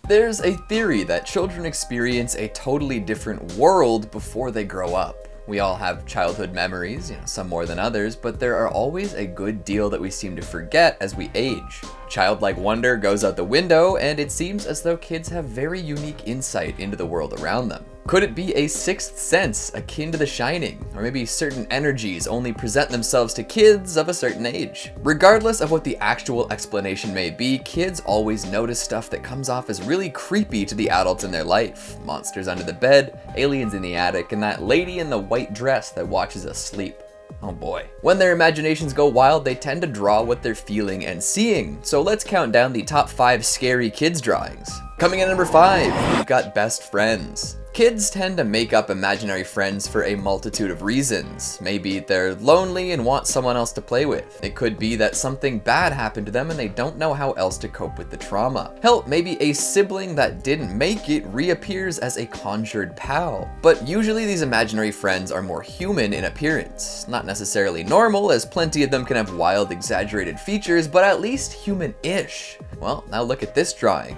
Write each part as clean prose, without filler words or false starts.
There's a theory that children experience a totally different world before they grow up. We all have childhood memories, some more than others, but there are always a good deal that we seem to forget as we age. Childlike wonder goes out the window, and it seems as though kids have very unique insight into the world around them. Could it be a sixth sense akin to The Shining? Or maybe certain energies only present themselves to kids of a certain age? Regardless of what the actual explanation may be, kids always notice stuff that comes off as really creepy to the adults in their life. Monsters under the bed, aliens in the attic, and that lady in the white dress that watches us sleep. Oh boy. When their imaginations go wild, they tend to draw what they're feeling and seeing. So let's count down the top 5 scary kids drawings. Coming in at number 5, we've got best friends. Kids tend to make up imaginary friends for a multitude of reasons. Maybe they're lonely and want someone else to play with. It could be that something bad happened to them and they don't know how else to cope with the trauma. Hell, maybe a sibling that didn't make it reappears as a conjured pal. But usually these imaginary friends are more human in appearance. Not necessarily normal, as plenty of them can have wild, exaggerated features, but at least human-ish. Well, now look at this drawing.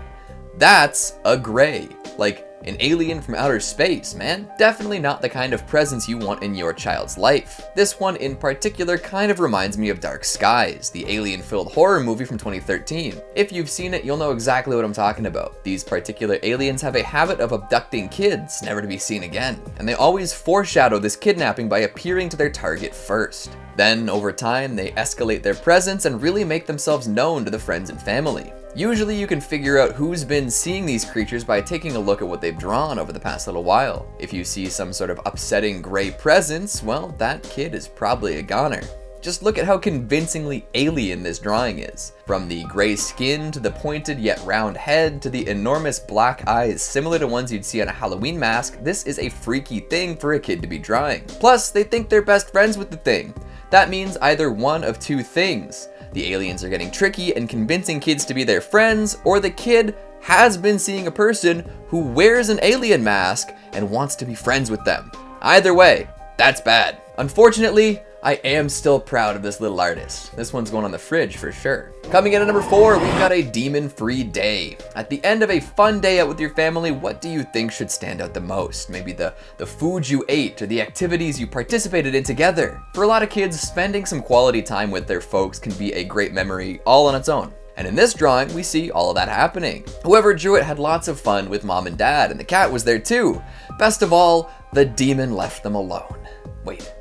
That's a gray. Like, an alien from outer space, man. Definitely not the kind of presence you want in your child's life. This one in particular kind of reminds me of Dark Skies, the alien-filled horror movie from 2013. If you've seen it, you'll know exactly what I'm talking about. These particular aliens have a habit of abducting kids, never to be seen again. And they always foreshadow this kidnapping by appearing to their target first. Then, over time, they escalate their presence and really make themselves known to the friends and family. Usually you can figure out who's been seeing these creatures by taking a look at what they've drawn over the past little while. If you see some sort of upsetting gray presence, well, that kid is probably a goner. Just look at how convincingly alien this drawing is. From the gray skin to the pointed yet round head to the enormous black eyes similar to ones you'd see on a Halloween mask, this is a freaky thing for a kid to be drawing. Plus, they think they're best friends with the thing. That means either one of two things. The aliens are getting tricky and convincing kids to be their friends, or the kid has been seeing a person who wears an alien mask and wants to be friends with them. Either way, that's bad. Unfortunately, I am still proud of this little artist. This one's going on the fridge for sure. Coming in at number 4, we've got a demon-free day. At the end of a fun day out with your family, what do you think should stand out the most? Maybe the food you ate or the activities you participated in together. For a lot of kids, spending some quality time with their folks can be a great memory all on its own. And in this drawing, we see all of that happening. Whoever drew it had lots of fun with mom and dad, and the cat was there too. Best of all, the demon left them alone. Wait.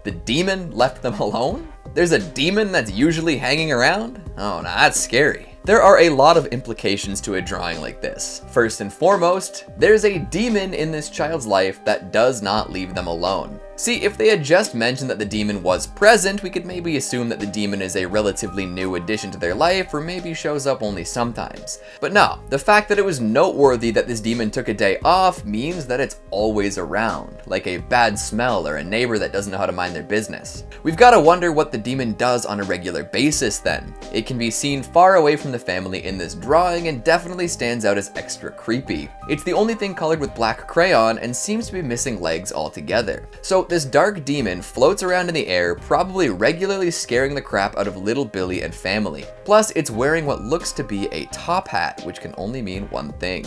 The demon left them alone? There's a demon that's usually hanging around? Oh, now that's scary. There are a lot of implications to a drawing like this. First and foremost, there's a demon in this child's life that does not leave them alone. See, if they had just mentioned that the demon was present, we could maybe assume that the demon is a relatively new addition to their life, or maybe shows up only sometimes. But no, the fact that it was noteworthy that this demon took a day off means that it's always around, like a bad smell or a neighbor that doesn't know how to mind their business. We've got to wonder what the demon does on a regular basis then. It can be seen far away from the family in this drawing and definitely stands out as extra creepy. It's the only thing colored with black crayon and seems to be missing legs altogether. So this dark demon floats around in the air, probably regularly scaring the crap out of little Billy and family. Plus, it's wearing what looks to be a top hat, which can only mean one thing.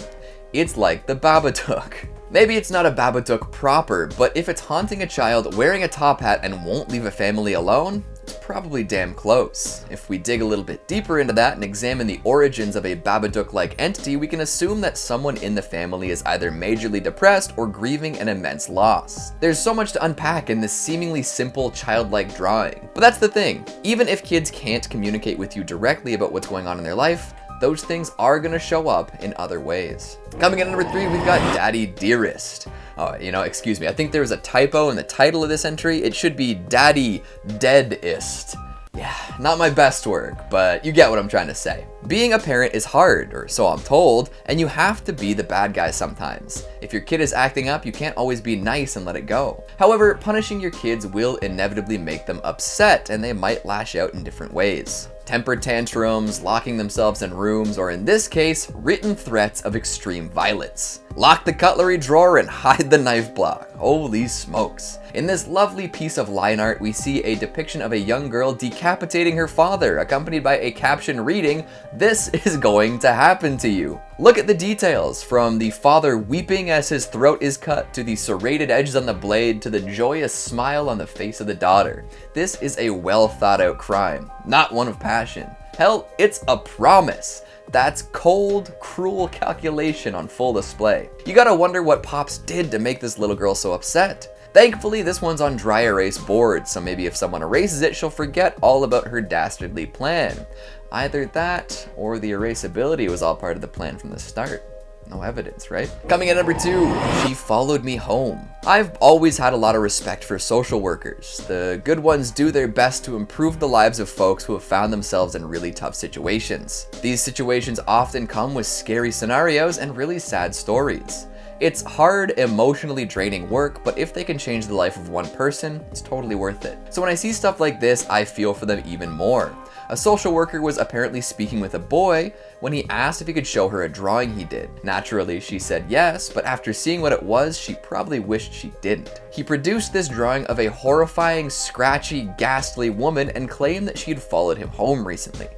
It's like the Babadook. Maybe it's not a Babadook proper, but if it's haunting a child wearing a top hat and won't leave a family alone, it's probably damn close. If we dig a little bit deeper into that and examine the origins of a Babadook-like entity, we can assume that someone in the family is either majorly depressed or grieving an immense loss. There's so much to unpack in this seemingly simple childlike drawing. But that's the thing, even if kids can't communicate with you directly about what's going on in their life, those things are gonna show up in other ways. Coming in at number 3, we've got Daddy Dearest. Oh, excuse me, I think there was a typo in the title of this entry. It should be Daddy Deadest. Yeah, not my best work, but you get what I'm trying to say. Being a parent is hard, or so I'm told, and you have to be the bad guy sometimes. If your kid is acting up, you can't always be nice and let it go. However, punishing your kids will inevitably make them upset, and they might lash out in different ways. Temper tantrums, locking themselves in rooms, or in this case, written threats of extreme violence. Lock the cutlery drawer and hide the knife block. Holy smokes. In this lovely piece of line art, we see a depiction of a young girl decapitating her father, accompanied by a caption reading, "This is going to happen to you." Look at the details, from the father weeping as his throat is cut, to the serrated edges on the blade, to the joyous smile on the face of the daughter. This is a well thought out crime, not one of passion. Hell, it's a promise. That's cold, cruel calculation on full display. You gotta wonder what Pops did to make this little girl so upset. Thankfully, this one's on dry erase board, so maybe if someone erases it, she'll forget all about her dastardly plan. Either that, or the erasability was all part of the plan from the start. No evidence, right? Coming in at number 2, she followed me home. I've always had a lot of respect for social workers. The good ones do their best to improve the lives of folks who have found themselves in really tough situations. These situations often come with scary scenarios and really sad stories. It's hard, emotionally draining work, but if they can change the life of one person, it's totally worth it. So when I see stuff like this, I feel for them even more. A social worker was apparently speaking with a boy when he asked if he could show her a drawing he did. Naturally, she said yes, but after seeing what it was, she probably wished she didn't. He produced this drawing of a horrifying, scratchy, ghastly woman and claimed that she had followed him home recently.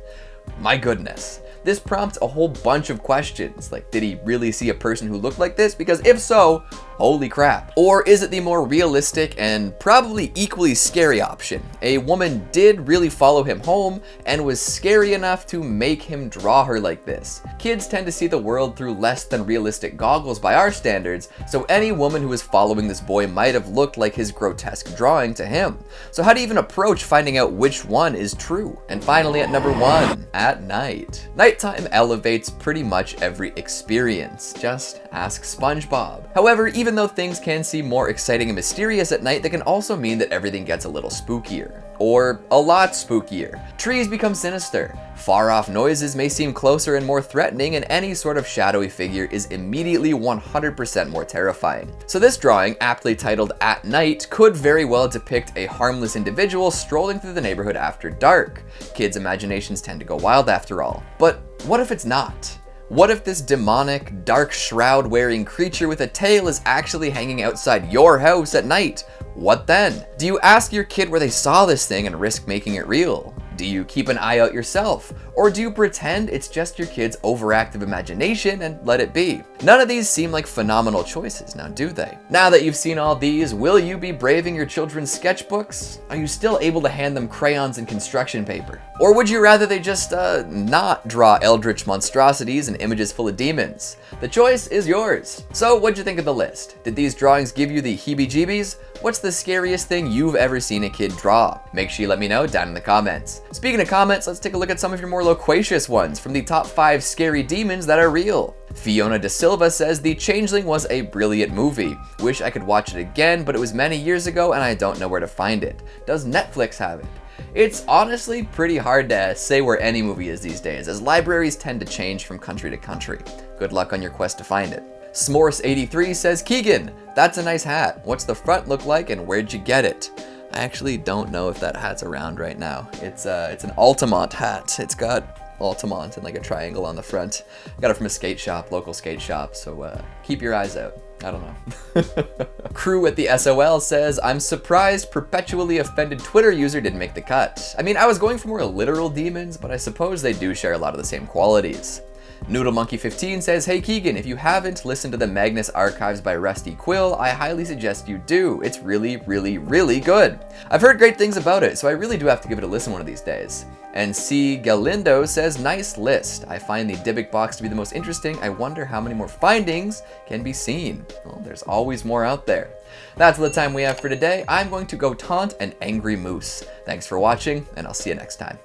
My goodness. This prompts a whole bunch of questions, like did he really see a person who looked like this? Because if so, holy crap. Or is it the more realistic and probably equally scary option? A woman did really follow him home and was scary enough to make him draw her like this. Kids tend to see the world through less than realistic goggles by our standards, so any woman who was following this boy might have looked like his grotesque drawing to him. So how do you even approach finding out which one is true? And finally at number 1, at night. Nighttime elevates pretty much every experience. Just ask SpongeBob. However, even though things can seem more exciting and mysterious at night, they can also mean that everything gets a little spookier. Or a lot spookier. Trees become sinister. Far off noises may seem closer and more threatening, and any sort of shadowy figure is immediately 100% more terrifying. So this drawing, aptly titled At Night, could very well depict a harmless individual strolling through the neighborhood after dark. Kids' imaginations tend to go wild after all. But what if it's not? What if this demonic, dark shroud-wearing creature with a tail is actually hanging outside your house at night? What then? Do you ask your kid where they saw this thing and risk making it real? Do you keep an eye out yourself? Or do you pretend it's just your kid's overactive imagination and let it be? None of these seem like phenomenal choices, now do they? Now that you've seen all these, will you be braving your children's sketchbooks? Are you still able to hand them crayons and construction paper? Or would you rather they just not draw eldritch monstrosities and images full of demons? The choice is yours. So what'd you think of the list? Did these drawings give you the heebie-jeebies? What's the scariest thing you've ever seen a kid draw? Make sure you let me know down in the comments. Speaking of comments, let's take a look at some of your more loquacious ones from the top 5 scary demons that are real. Fiona De Silva says, The Changeling was a brilliant movie. Wish I could watch it again, but it was many years ago and I don't know where to find it. Does Netflix have it? It's honestly pretty hard to say where any movie is these days, as libraries tend to change from country to country. Good luck on your quest to find it. S'mores83 says, Keegan, that's a nice hat. What's the front look like and where'd you get it? I actually don't know if that hat's around right now. It's an Altamont hat. It's got Altamont and like a triangle on the front. I got it from a skate shop, local skate shop, so keep your eyes out. I don't know. Crew at the SOL says, I'm surprised perpetually offended Twitter user didn't make the cut. I mean, I was going for more literal demons, but I suppose they do share a lot of the same qualities. NoodleMonkey15 says, Hey Keegan, if you haven't listened to the Magnus Archives by Rusty Quill, I highly suggest you do. It's really, really, really good. I've heard great things about it, so I really do have to give it a listen one of these days. And C. Galindo says, nice list. I find the Dybbuk box to be the most interesting. I wonder how many more findings can be seen. Well, there's always more out there. That's all the time we have for today. I'm going to go taunt an angry moose. Thanks for watching, and I'll see you next time.